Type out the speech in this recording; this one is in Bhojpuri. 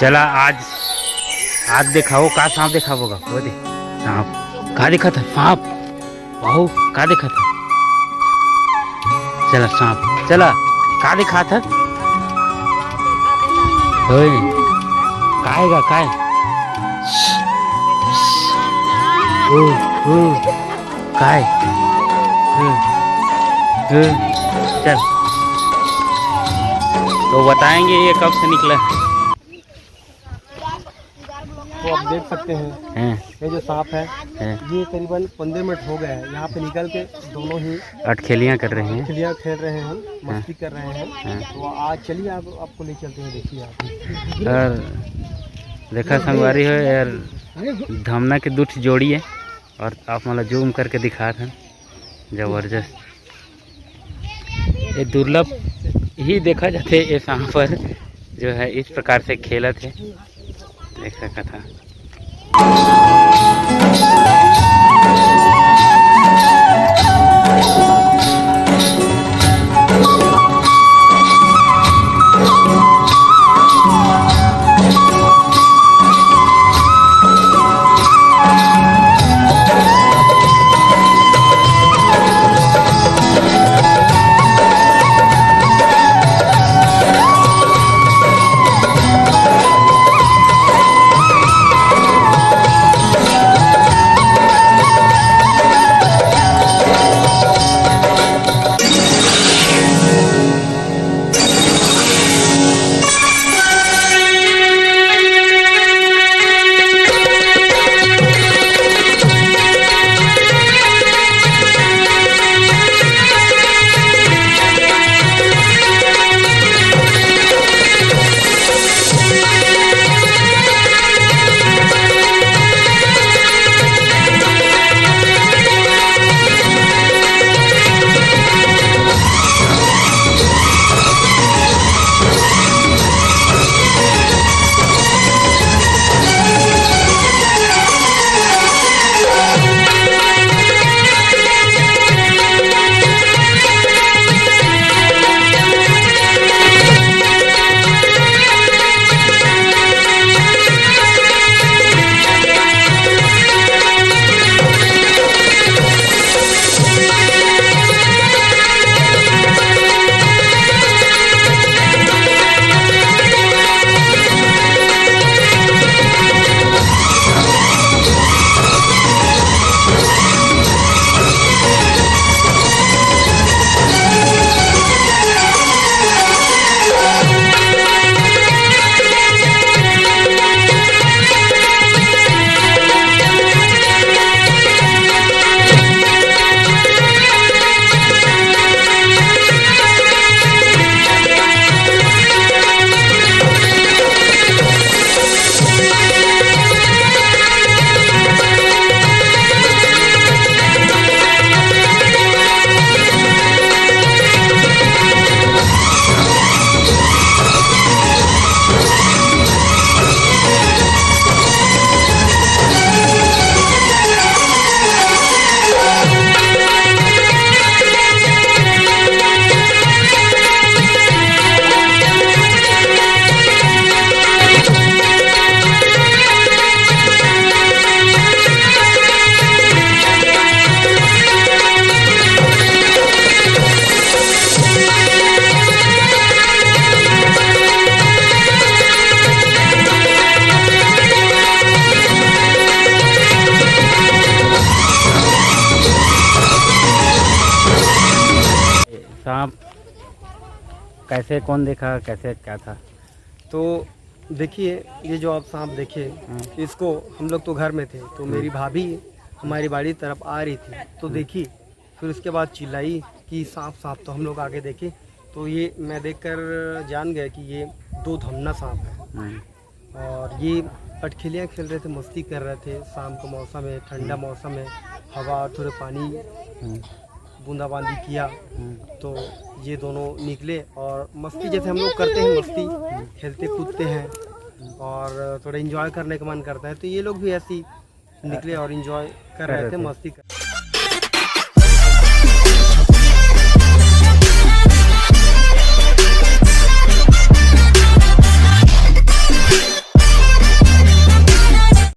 चला आज दिखाओ का सांप देखा होगा। वो दे सांप का देखा था, सांप वाह का देखा था। चला सांप चला का देखा था। काएगा काय काय चल तो बताएंगे ये कब से निकला। तो आप देख सकते हैं ये जो सांप है ये करीबन 15 मिनट हो गए हैं यहाँ पे निकल के दोनों ही अटखेलियाँ कर रहे हैं, खिलियाँ खेल रहे हैं, मस्ती कर रहे हैं। तो आज चलिए आपको ले चलते हैं, देखिए आप। और देखा संगवारी हो यार, धमना के दूठ जोड़ी है और आप मतलब जूम करके दिखा था जबरदस्त। ये दुर्लभ ही देखा जाते ये सांप पर जो है इस प्रकार से खेला थे देख सका था। सांप कैसे कौन देखा कैसे क्या था। तो देखिए ये जो आप सांप देखे इसको हम लोग तो घर में थे तो मेरी भाभी हमारी बाड़ी तरफ आ रही थी तो देखी, फिर उसके बाद चिल्लाई कि सांप सांप। तो हम लोग आगे देखे तो ये मैं देखकर जान गया कि ये 2 धमना सांप है और ये अटखेलियाँ खेल रहे थे, मस्ती कर रहे थे। शाम का मौसम है, ठंडा मौसम है, हवा थोड़े पानी बूंदाबांदी किया तो ये दोनों निकले और मस्ती जैसे हम लोग करते हैं, मस्ती खेलते कूदते हैं और थोड़ा एंजॉय करने का मन करता है। तो ये लोग भी ऐसी निकले और एंजॉय कर रहे थे, मस्ती कर